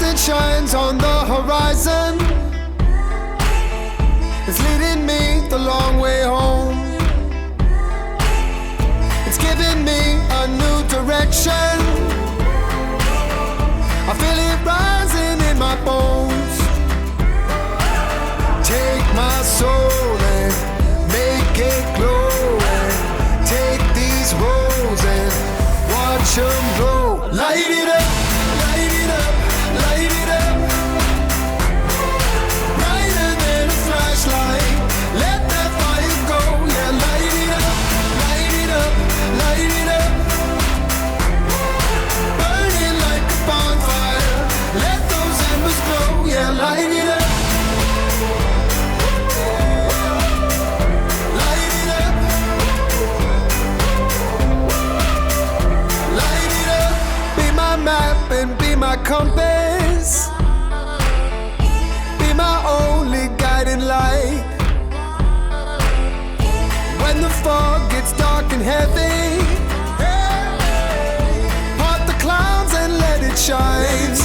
that shines on the horizon. It's leading me the long way home. It's giving me a new direction. I feel it rising in my bones. Take my soul and make it glow, and take these roads and watch them glow. Light it up, light it up, light it up. Brighter than a flashlight, let that fire go. Yeah, light it up, light it up, light it up. Burning like a bonfire, let those embers glow. Yeah, light it up. Map and be my compass, be my only guiding light. When the fog gets dark and heavy, part the clouds and let it shine.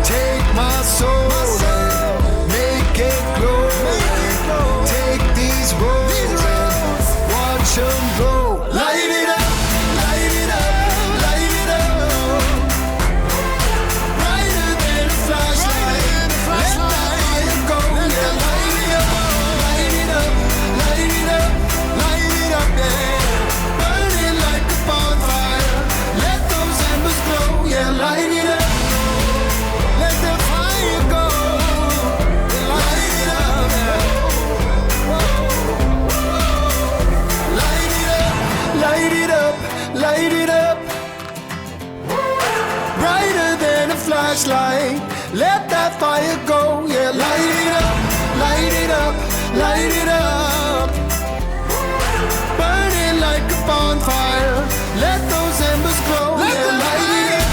Take my soul and make it glow. Take these roads and watch them glow. Light it up, light it up. Light it up, brighter than a flashlight, let that fire go. Yeah, light it up, light it up, light it up. Burning like a bonfire, let those embers glow. Yeah, light it up.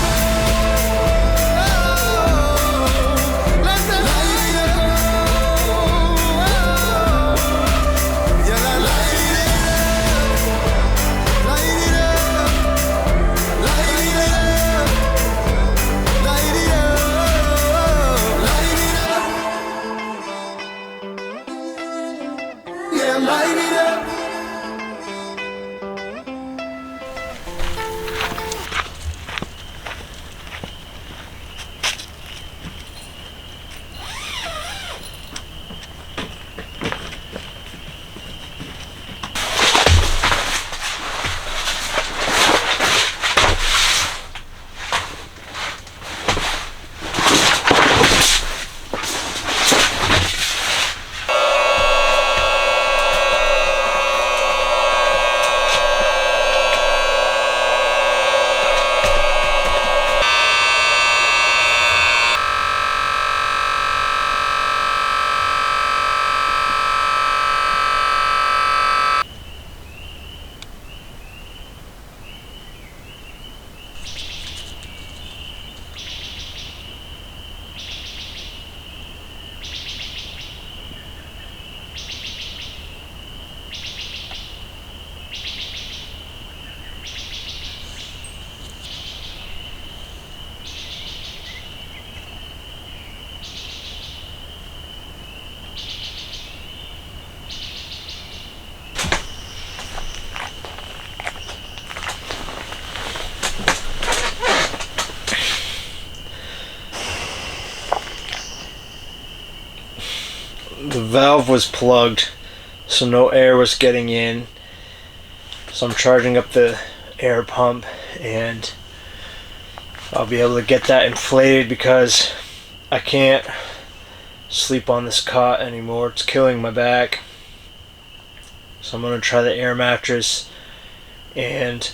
The valve was plugged, so no air was getting in. So I'm charging up the air pump, and I'll be able to get that inflated because I can't sleep on this cot anymore. It's killing my back. So I'm going to try the air mattress, and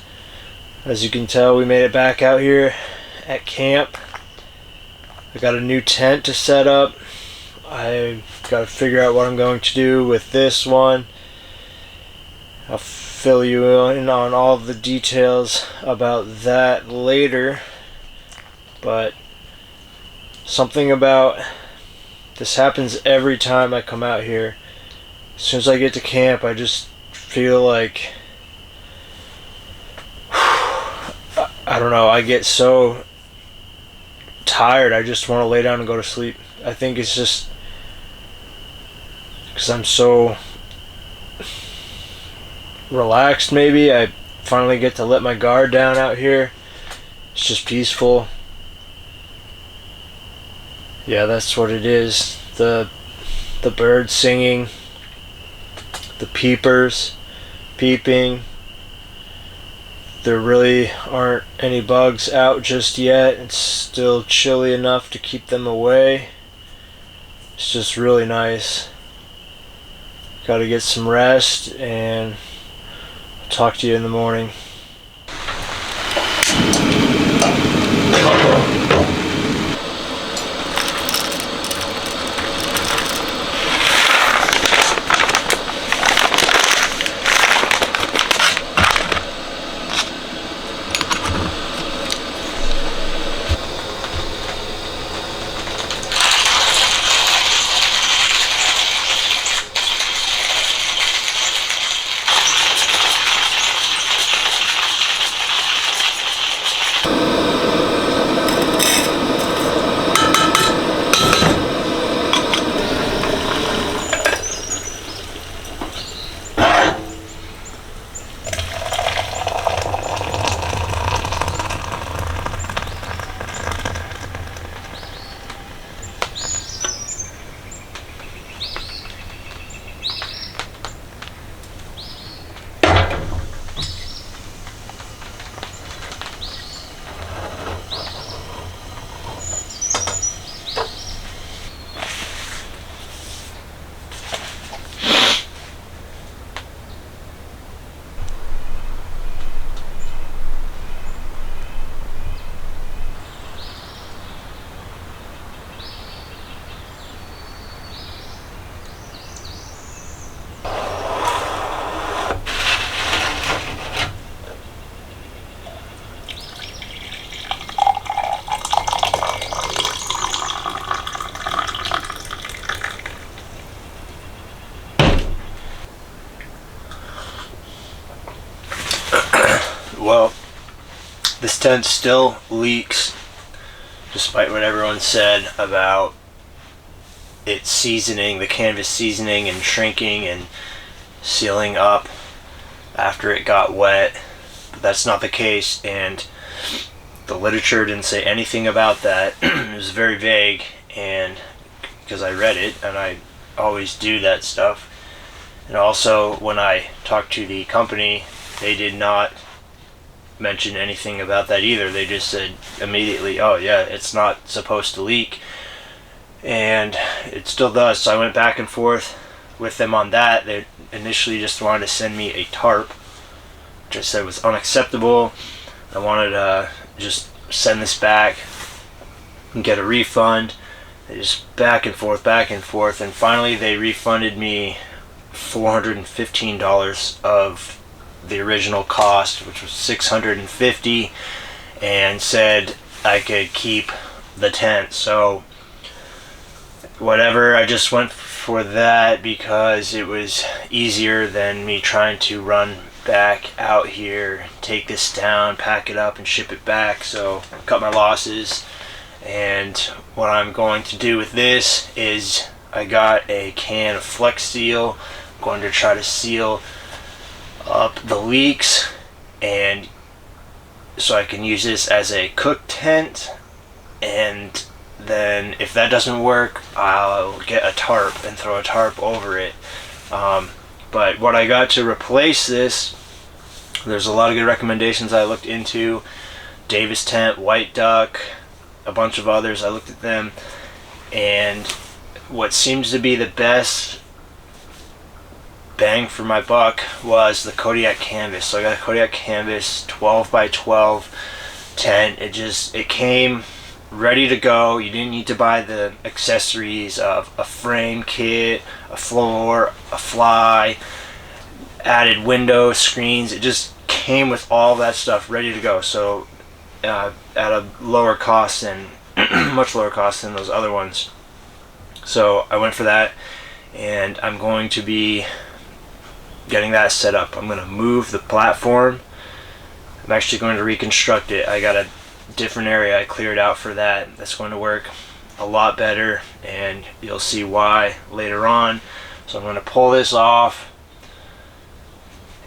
as you can tell, we made it back out here at camp. I got a new tent to set up. I got to figure out what I'm going to do with this one. I'll fill you in on all the details about that later, but something about this happens every time I come out here. As soon as I get to camp, I just feel like I don't know, I get so tired. I just want to lay down and go to sleep. I think it's just because I'm so relaxed. Maybe I finally get to let my guard down out here. It's just peaceful. Yeah, that's what it is. The birds singing, the peepers peeping. There really aren't any bugs out just yet. It's still chilly enough to keep them away. It's just really nice. Gotta get some rest, and I'll talk to you in the morning. Well, this tent still leaks, despite what everyone said about it seasoning, the canvas seasoning and shrinking and sealing up after it got wet. But that's not the case, and the literature didn't say anything about that. It was very vague, and because I read it, and I always do that stuff. And also, when I talked to the company, they did not mention anything about that either. They just said immediately, oh yeah, it's not supposed to leak, and it still does. So I went back and forth with them on that. They initially just wanted to send me a tarp, which I said was unacceptable. I wanted to just send this back and get a refund. They just back and forth, and finally they refunded me $415 of the original cost, which was $650, and said I could keep the tent. So whatever, I just went for that because it was easier than me trying to run back out here, take this down, pack it up, and ship it back. So cut my losses. And what I'm going to do with this is I got a can of Flex Seal. I'm going to try to seal up the leaks, and so I can use this as a cook tent. And then if that doesn't work, I'll get a tarp and throw a tarp over it. But what I got to replace this, there's a lot of good recommendations I looked into. Davis Tent, White Duck, a bunch of others. I looked at them, and what seems to be the best bang for my buck was the Kodiak canvas. So I got a Kodiak canvas 12 by 12 tent. It came ready to go. You didn't need to buy the accessories of a frame kit, a floor, a fly, added window screens. It just came with all that stuff ready to go. So at a lower cost than much lower cost than those other ones. So I went for that, and I'm going to be getting that set up. I'm going to move the platform. I'm actually going to reconstruct it. I got to different area I cleared out for that. That's going to work a lot better, and you'll see why later on. So I'm going to pull this off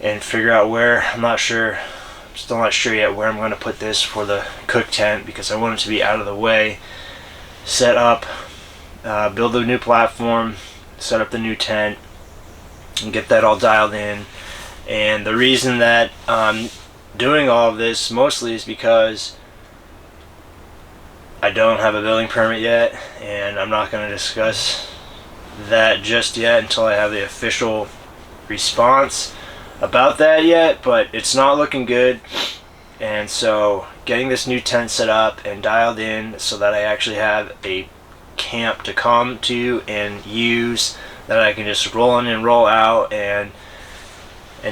and figure out where. I'm still not sure yet where I'm going to put this for the cook tent, because I want it to be out of the way. Set up, build a new platform, set up the new tent, and get that all dialed in. And the reason that I'm doing all of this mostly is because I don't have a building permit yet, and I'm not going to discuss that just yet until I have the official response about that yet, but it's not looking good. And so getting this new tent set up and dialed in so that I actually have a camp to come to and use, that I can just roll in and roll out and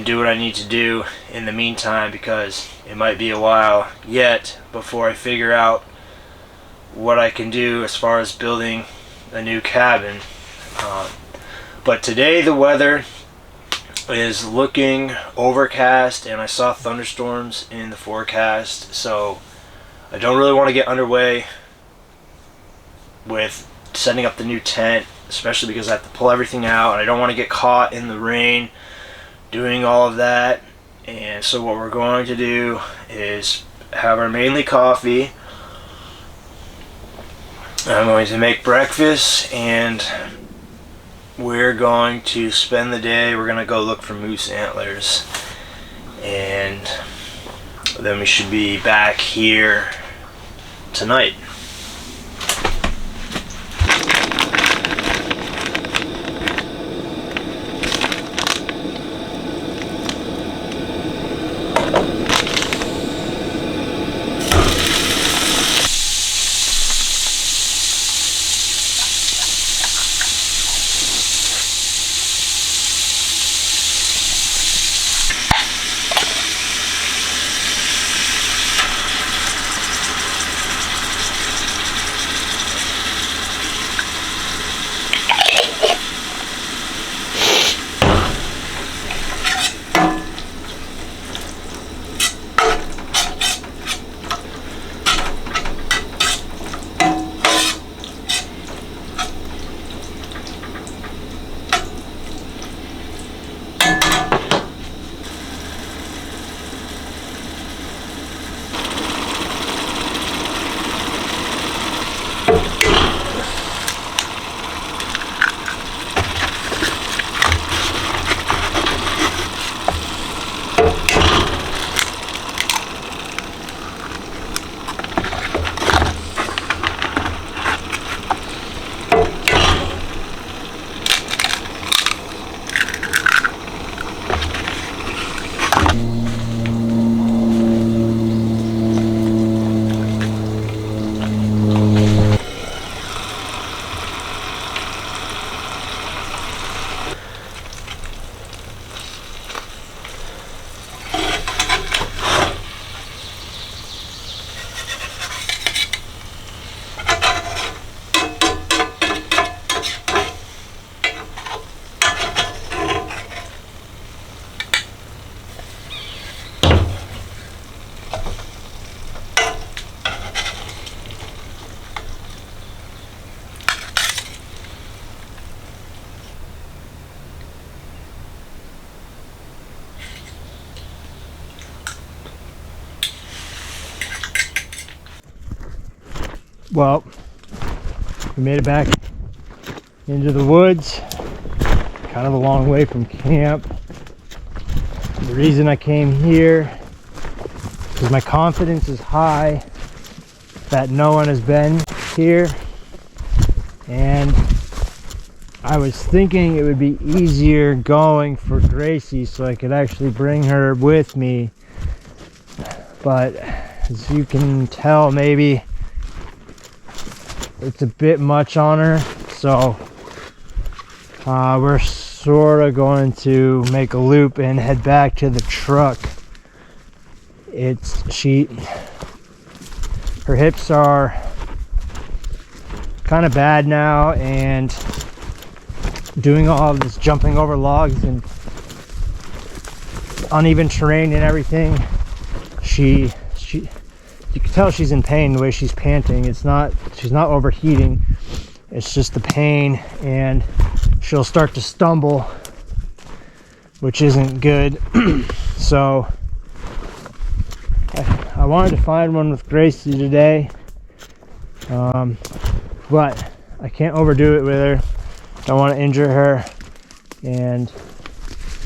do what I need to do in the meantime, because it might be a while yet before I figure out what I can do as far as building a new cabin. But today the weather is looking overcast, and I saw thunderstorms in the forecast, so I don't really want to get underway with setting up the new tent, especially because I have to pull everything out, and I don't want to get caught in the rain doing all of that. And so what we're going to do is have our mainly coffee. I'm going to make breakfast, and we're going to spend the day. We're going to go look for moose antlers, and then we should be back here tonight. Well, we made it back into the woods, kind of a long way from camp. The reason I came here is my confidence is high that no one has been here, and I was thinking it would be easier going for Gracie so I could actually bring her with me, but as you can tell, maybe it's a bit much on her, so we're sort of going to make a loop and head back to the truck. Her hips are kind of bad now, and doing all of this jumping over logs and uneven terrain and everything, she you can tell she's in pain the way she's panting. She's not overheating. It's just the pain, and she'll start to stumble, which isn't good. So I wanted to find one with Gracie today, but I can't overdo it with her. Don't want to injure her. And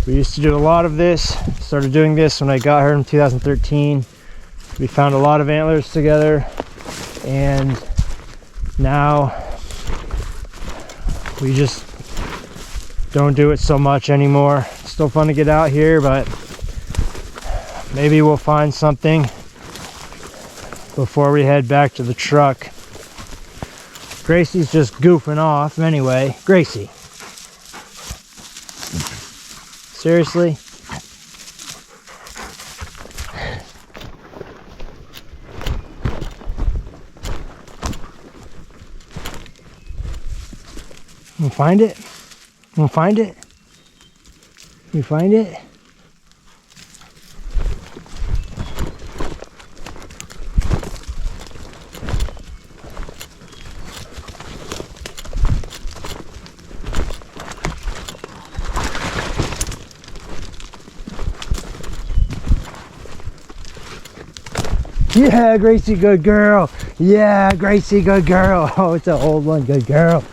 we used to do a lot of this. Started doing this when I got her in 2013. We found a lot of antlers together, and now we just don't do it so much anymore. It's still fun to get out here, but maybe we'll find something before we head back to the truck. Gracie's just goofing off anyway. Gracie. Seriously? You find it? You find it? You find it? Yeah, Gracie, good girl. Yeah, Gracie, good girl. Oh, it's an old one, good girl.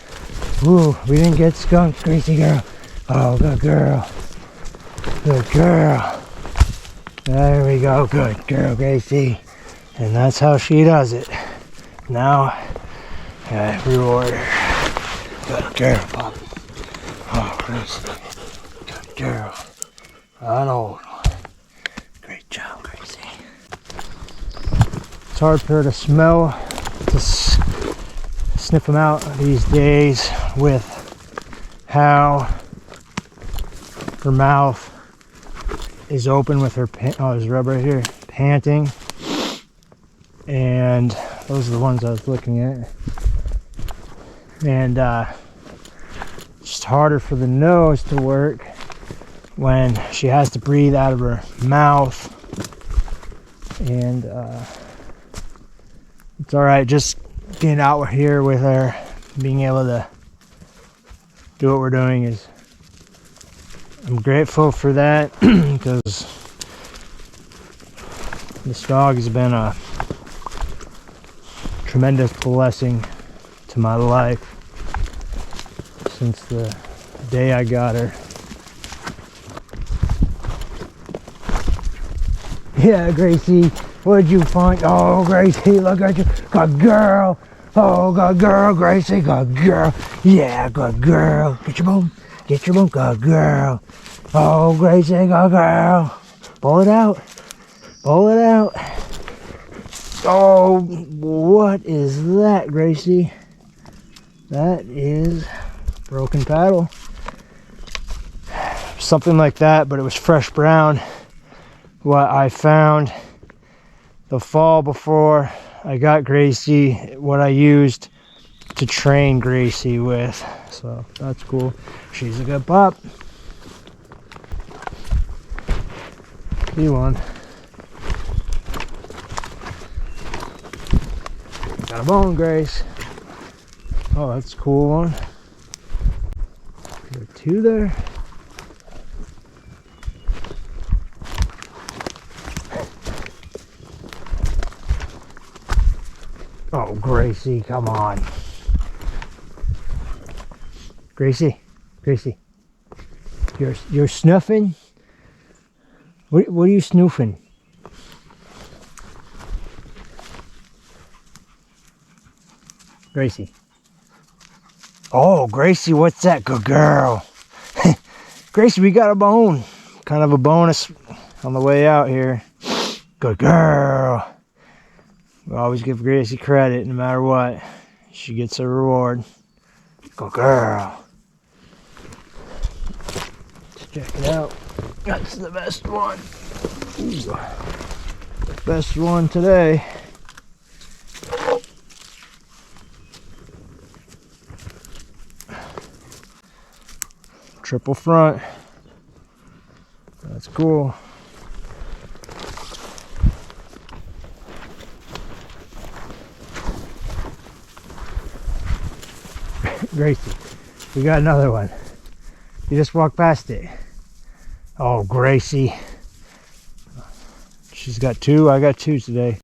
Ooh, we didn't get skunked, Gracie girl. Oh, good girl. Good girl. There we go, good girl, Gracie. And that's how she does it. Now, I reward her. Good girl, Pop. Oh, Gracie. Good girl. An old one. Great job, Gracie. It's hard for her to smell, to sniff them out these days with how her mouth is open with her there's rub right here, panting. And those are the ones I was looking at. And it's just harder for the nose to work when she has to breathe out of her mouth. And it's all right just being out here with her, being able to do what we're doing. Is I'm grateful for that because this dog has been a tremendous blessing to my life since the day I got her. Yeah, Gracie, what'd you find? Oh, Gracie, look at you. Good girl. Oh, good girl, Gracie. Good girl. Yeah, good girl. Get your bone. Get your bone. Good girl. Oh, Gracie, good girl. Pull it out. Pull it out. Oh, what is that, Gracie? That is broken paddle. Something like that, but it was fresh brown. What I found the fall before I got Gracie, what I used to train Gracie with. So that's cool. She's a good pup. See one. Got a bone, Grace. Oh, that's a cool one. There are two there. Oh, Gracie, come on. Gracie, Gracie, you're snuffing? What are you snoofing? Gracie. Oh, Gracie, what's that? Good girl. Gracie, we got a bone. Kind of a bonus on the way out here. Good girl. We always give Gracie credit no matter what. She gets a reward. Good girl. Let's check it out. That's the best one. Ooh. Best one today. Triple front. That's cool. Gracie, we got another one. You just walked past it. Oh, Gracie. She's got two. I got two today.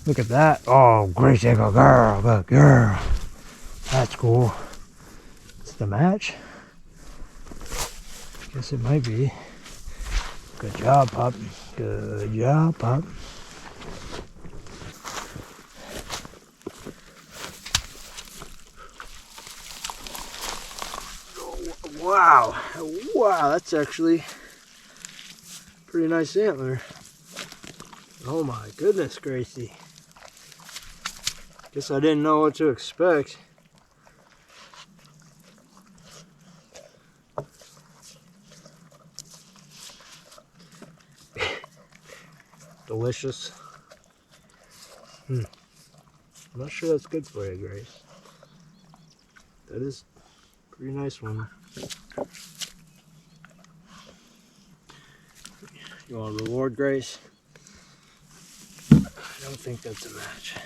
Look at that. Oh, Gracie, good girl, good girl. That's cool. It's the match. Guess it might be. Good job, pup. Good job, pup. Wow. Wow, that's actually a pretty nice antler. Oh my goodness, Gracie. Guess I didn't know what to expect. Delicious. I'm not sure that's good for you, Grace. That is a pretty nice one. You want a reward, Grace? I don't think that's a match.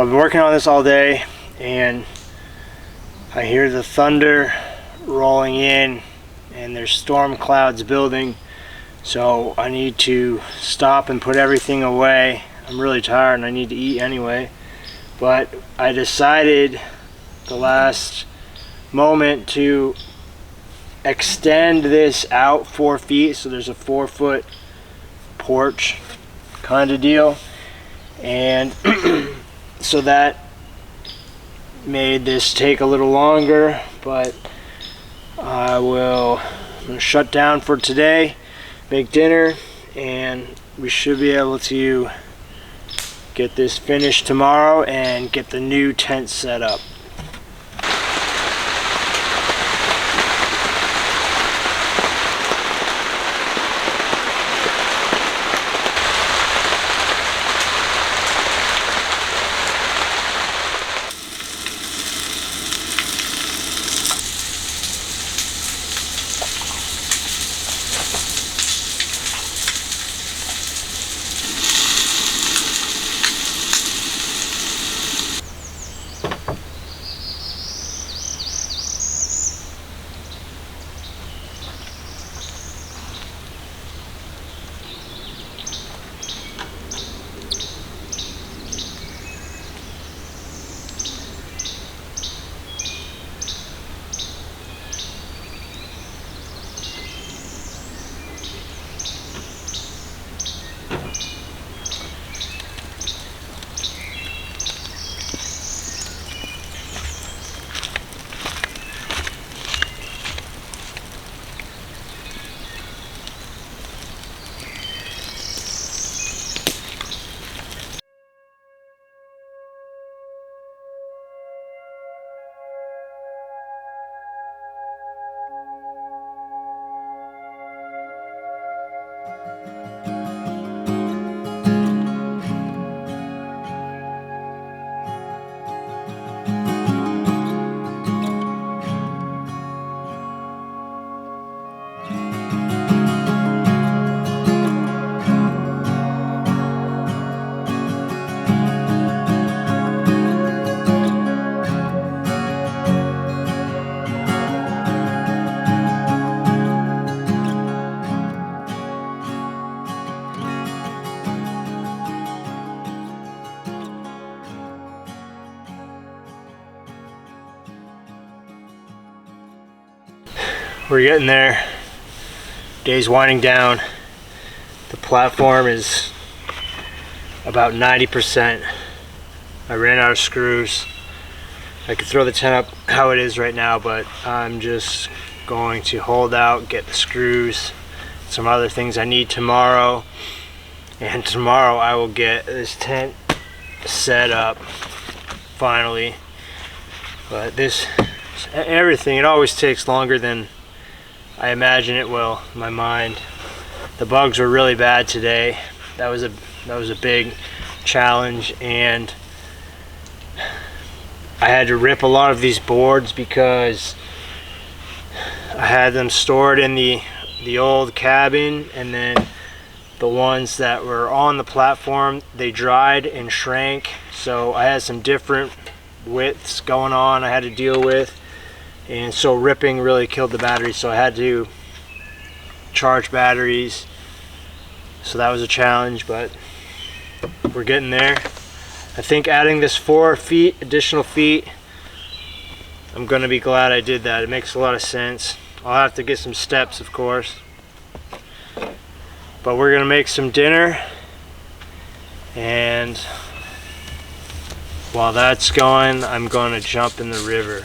I've been working on this all day, and I hear the thunder rolling in, and there's storm clouds building. So I need to stop and put everything away. I'm really tired and I need to eat anyway. But I decided the last moment to extend this out 4 feet, so there's a 4-foot porch kind of deal, and so that made this take a little longer, but I'm gonna shut down for today, make dinner, and we should be able to get this finished tomorrow and get the new tent set up. We're getting there. Day's winding down. The platform is about 90%. I ran out of screws. I could throw the tent up how it is right now, but I'm just going to hold out, get the screws, some other things I need tomorrow, and tomorrow I will get this tent set up finally. But everything, it always takes longer than I imagine it will in my mind. The bugs were really bad today. That was a big challenge, and I had to rip a lot of these boards because I had them stored in the old cabin, and then the ones that were on the platform, they dried and shrank, so I had some different widths going on I had to deal with. And so ripping really killed the batteries, so I had to charge batteries. So that was a challenge, but we're getting there. I think adding this 4 feet, additional feet, I'm gonna be glad I did that. It makes a lot of sense. I'll have to get some steps, of course. But we're gonna make some dinner, and while that's going, I'm gonna jump in the river.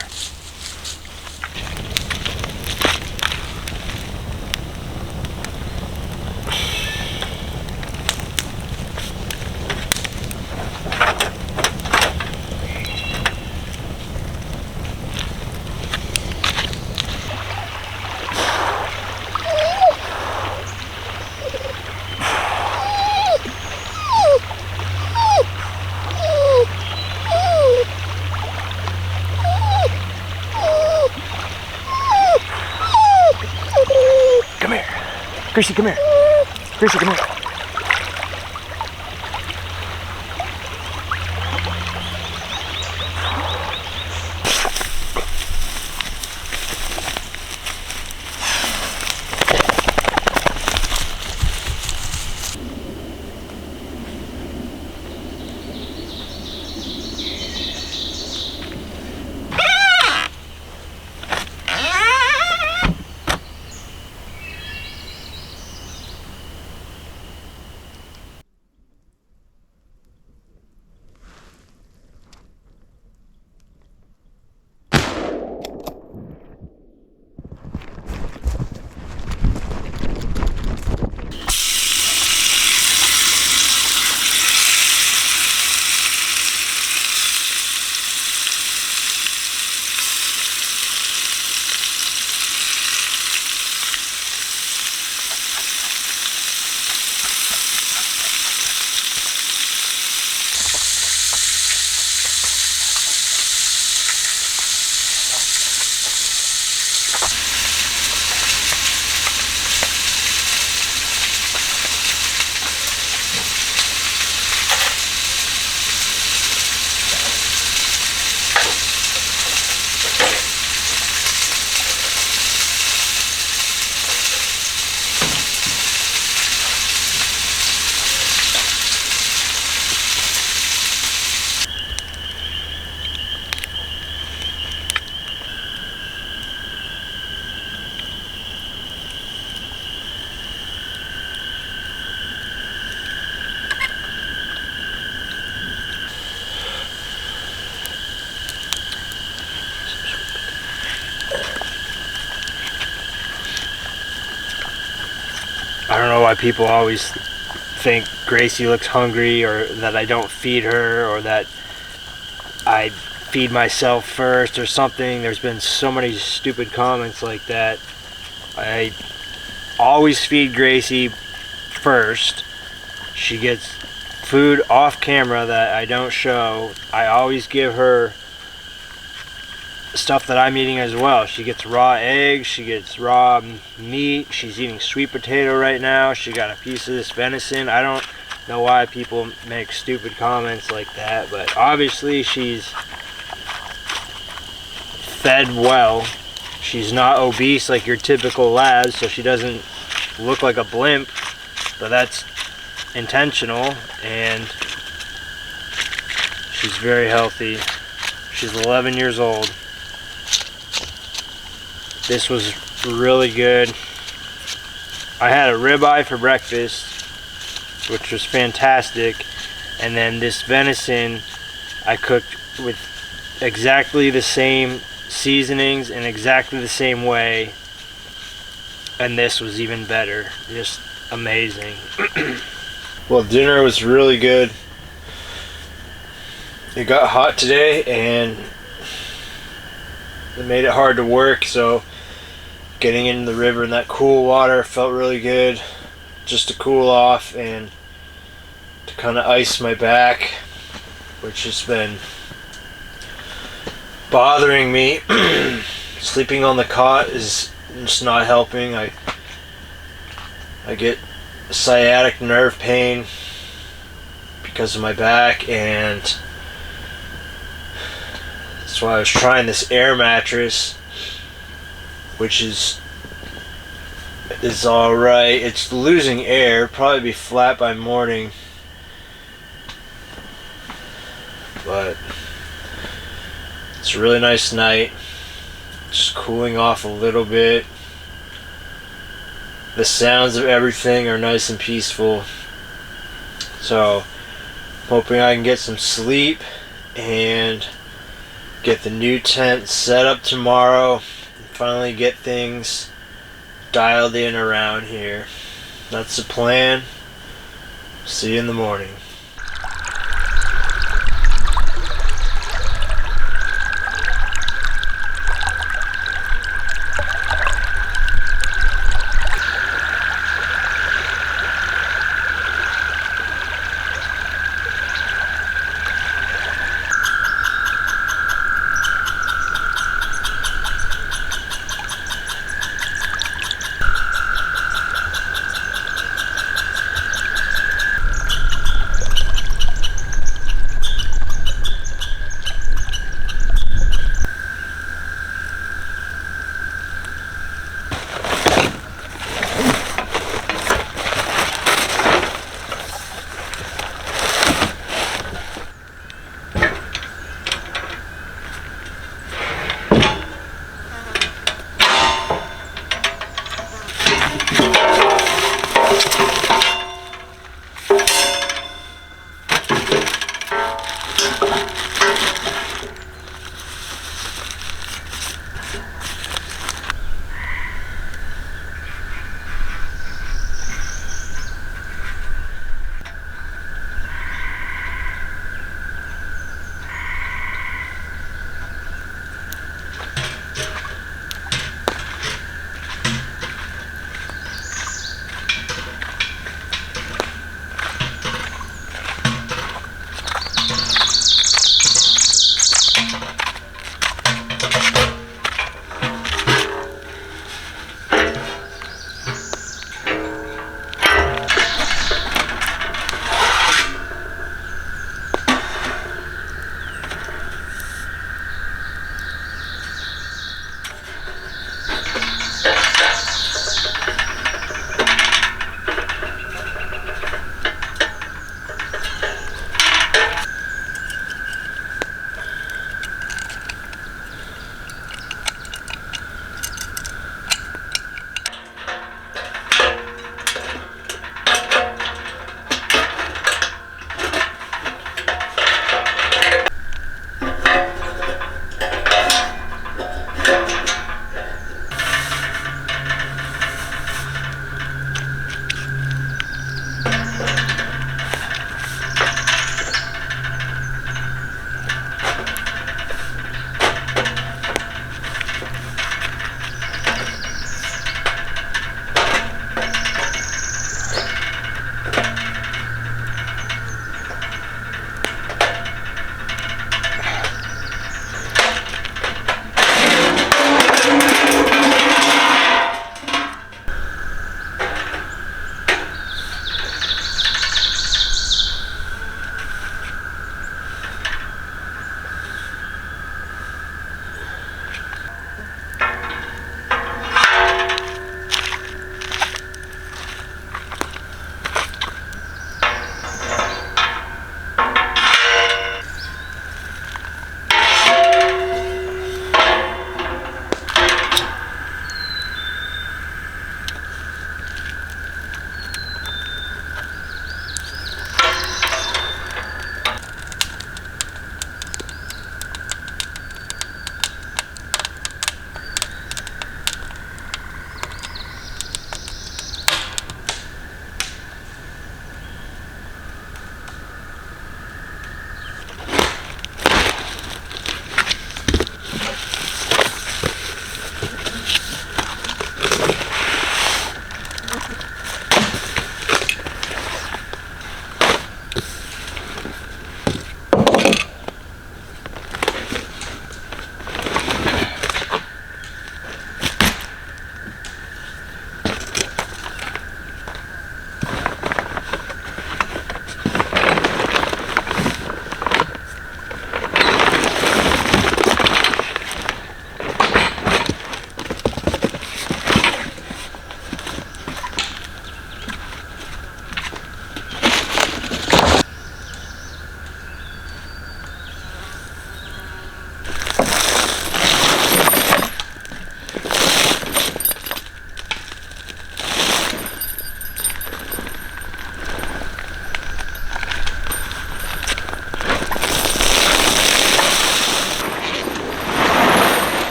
Gracie, come here. Gracie, come here. why people always think Gracie looks hungry, or that I don't feed her, or that I feed myself first or something. There's been so many stupid comments like that. I always feed Gracie first. She gets food off camera that I don't show. I always give her stuff that I'm eating as well. She gets raw eggs, she gets raw meat, she's eating sweet potato right now, she got a piece of this venison. I don't know why people make stupid comments like that, but obviously she's fed well. She's not obese like your typical lab, so she doesn't look like a blimp, but that's intentional, and she's very healthy. She's 11 years old. This was really good. I had a ribeye for breakfast, which was fantastic, and then this venison I cooked with exactly the same seasonings in exactly the same way, and this was even better. Just amazing. Well, dinner was really good. It got hot today and it made it hard to work, so getting into the river in that cool water felt really good, just to cool off and to kind of ice my back, which has been bothering me. Sleeping on the cot is just not helping. I get sciatic nerve pain because of my back, and that's why I was trying this air mattress, which is alright. It's losing air, probably be flat by morning, but it's a really nice night, just cooling off a little bit. The sounds of everything are nice and peaceful, so hoping I can get some sleep and get the new tent set up tomorrow and finally get things dialed in around here. That's the plan. See you in the morning.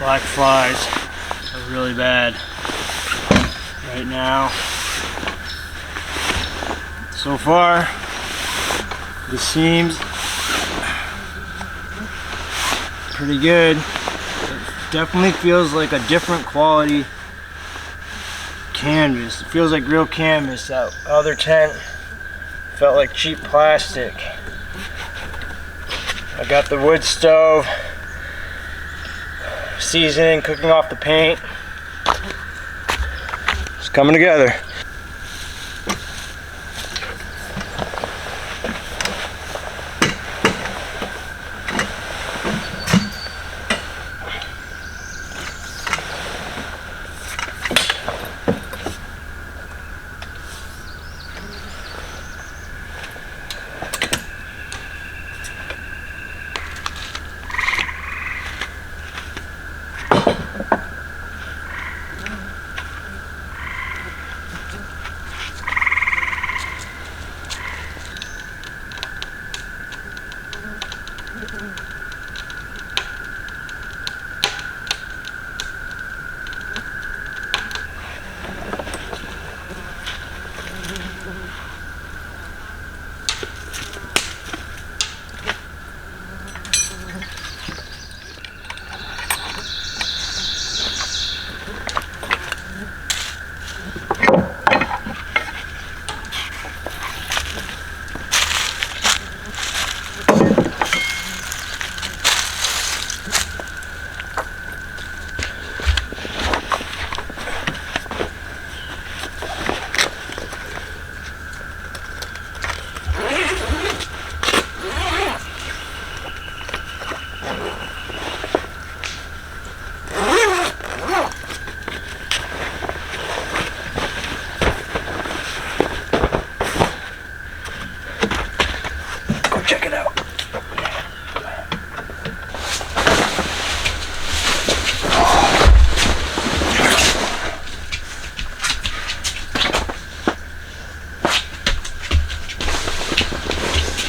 Black flies are really bad right now. So far, this seems pretty good. It definitely feels like a different quality canvas. It feels like real canvas. That other tent felt like cheap plastic. I got the wood stove, seasoning, cooking off the paint. It's coming together. Check it out.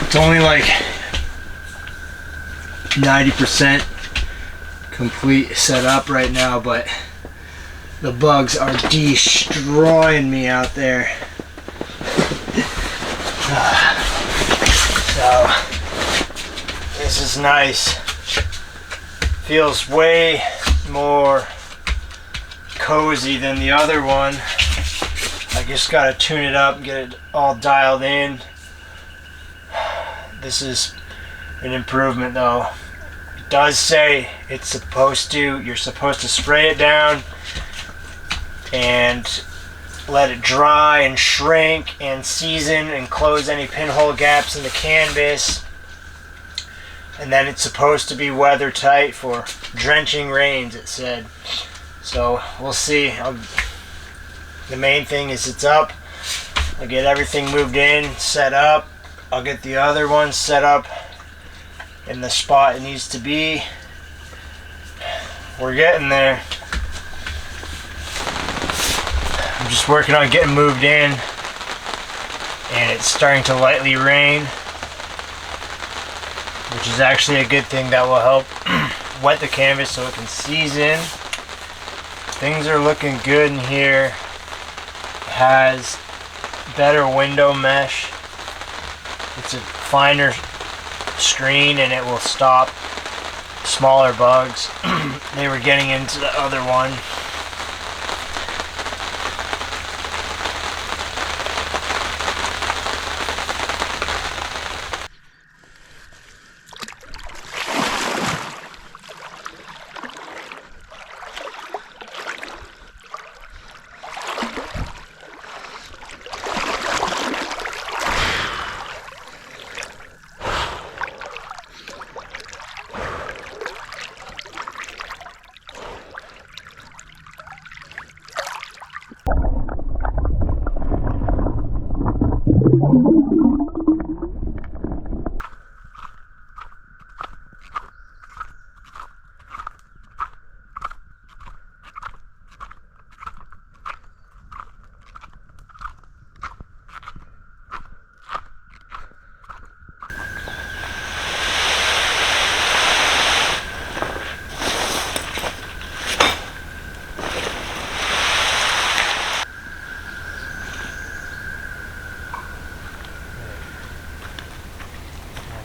It's only like 90% complete set up right now, but the bugs are destroying me out there. So this is nice. Feels way more cozy than the other one. I just gotta tune it up and get it all dialed in. This is an improvement though. It does say you're supposed to spray it down and let it dry and shrink and season and close any pinhole gaps in the canvas, and then it's supposed to be weather tight for drenching rains, it said. So we'll see. The main thing is it's up. I'll get everything moved in, set up. I'll get the other one set up in the spot it needs to be. We're getting there. I'm just working on getting moved in, and it's starting to lightly rain, which is actually a good thing. That will help wet the canvas so it can season. Things are looking good in here. It has better window mesh. It's a finer screen and it will stop smaller bugs. They were getting into the other one.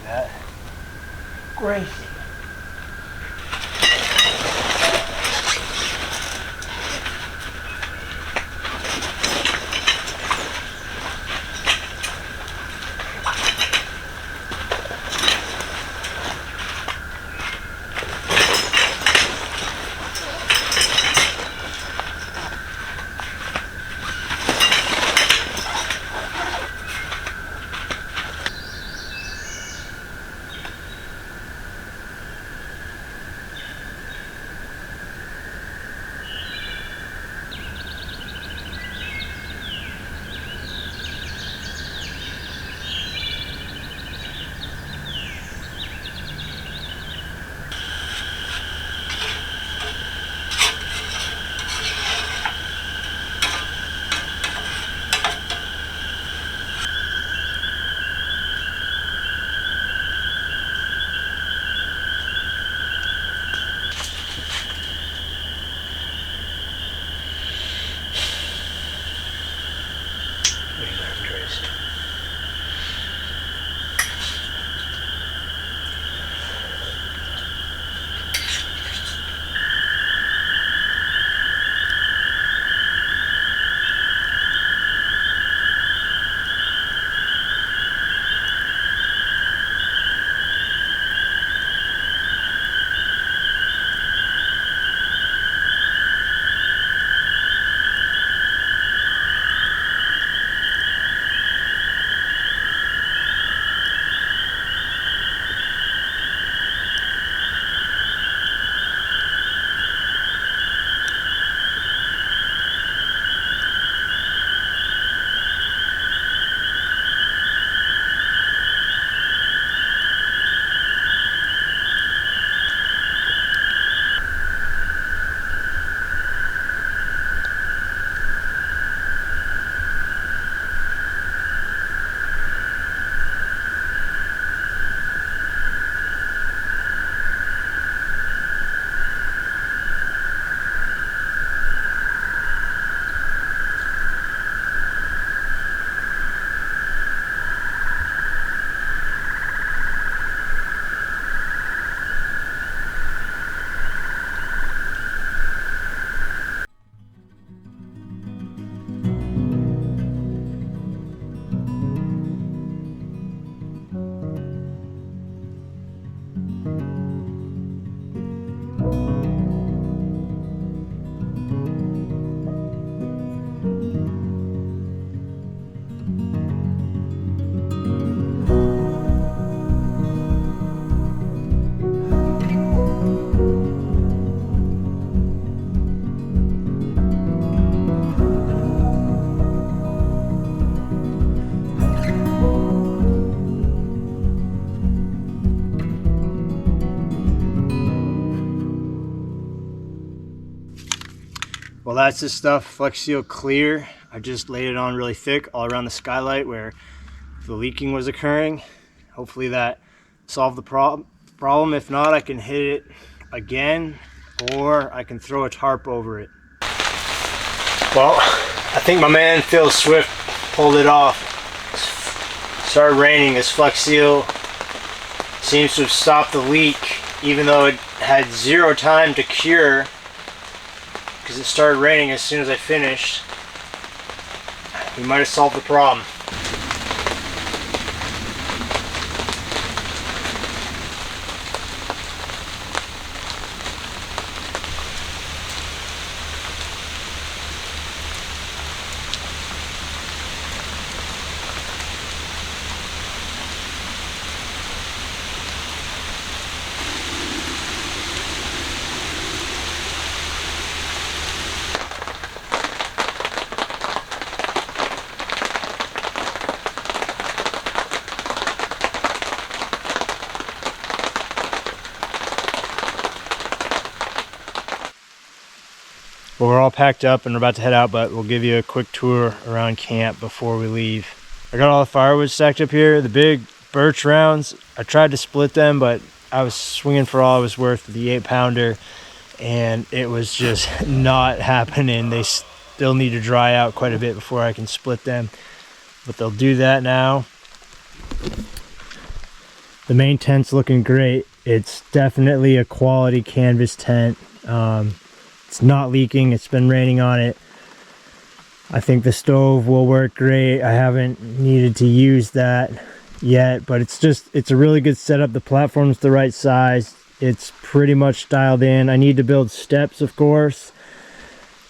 that. Gracie. Well, that's the stuff, Flex Seal Clear. I just laid it on really thick all around the skylight where the leaking was occurring. Hopefully that solved the problem. If not, I can hit it again, or I can throw a tarp over it. Well, I think my man Phil Swift pulled it off. Started raining. This Flex Seal seems to have stopped the leak, even though it had zero time to cure, because it started raining as soon as I finished. We might have solved the problem. Well, we're all packed up and we're about to head out, but we'll give you a quick tour around camp before we leave. I got all the firewood stacked up here, the big birch rounds. I tried to split them, but I was swinging for all I was worth with the 8-pounder, and it was just not happening. They still need to dry out quite a bit before I can split them, but they'll do that now. The main tent's looking great. It's definitely a quality canvas tent. It's not leaking. It's been raining on it. I think the stove will work great. I haven't needed to use that yet, but it's a really good setup. The platform's the right size. It's pretty much dialed in. I need to build steps, of course,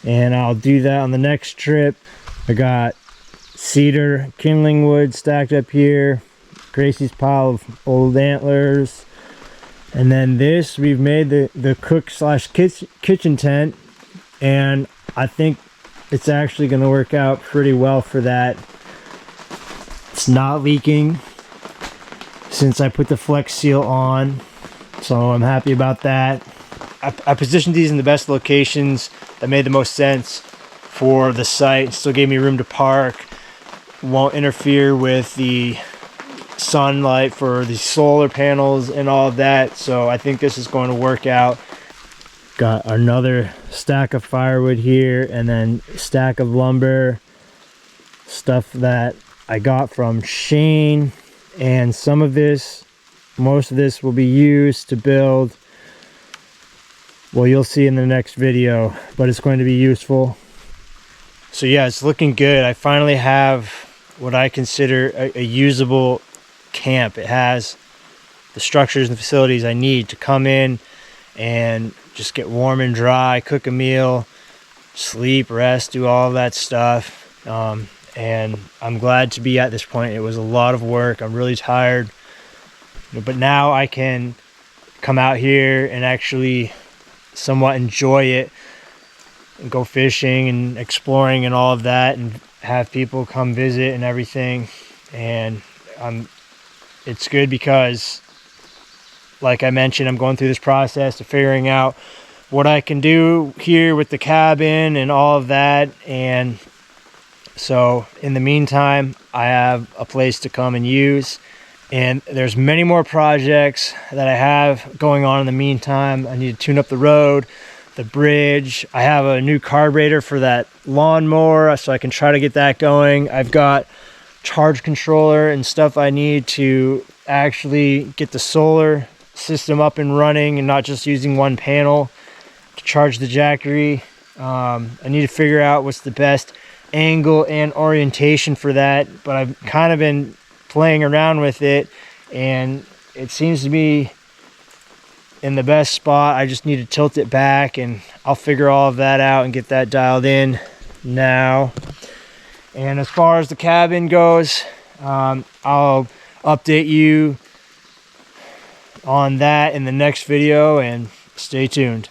and I'll do that on the next trip. I got cedar kindling wood stacked up here, Gracie's pile of old antlers, and then this, we've made the cook slash kitchen tent, and I think it's actually going to work out pretty well for that. It's not leaking since I put the Flex Seal on, so I'm happy about that. I positioned these in the best locations that made the most sense for the site. Still gave me room to park. Won't interfere with the sunlight for the solar panels and all of that. So I think this is going to work out. Got another stack of firewood here, and then stack of lumber, stuff that I got from Shane. And some of this, most of this will be used to build, well, you'll see in the next video, but it's going to be useful. So yeah, it's looking good. I finally have what I consider a usable camp. It has the structures and facilities I need to come in and just get warm and dry, cook a meal, sleep, rest, do all of that stuff. And I'm glad to be at this point. It was a lot of work. I'm really tired, but now I can come out here and actually somewhat enjoy it and go fishing and exploring and all of that, and have people come visit and everything. And it's good because, like I mentioned, I'm going through this process of figuring out what I can do here with the cabin and all of that. And so in the meantime, I have a place to come and use, and there's many more projects that I have going on in the meantime. I need to tune up the road, the bridge. I have a new carburetor for that lawnmower, so I can try to get that going. I've got charge controller and stuff I need to actually get the solar system up and running and not just using one panel to charge the Jackery. I need to figure out what's the best angle and orientation for that, but I've kind of been playing around with it, and it seems to be in the best spot. I just need to tilt it back, and I'll figure all of that out and get that dialed in now. And as far as the cabin goes, I'll update you on that in the next video, and stay tuned.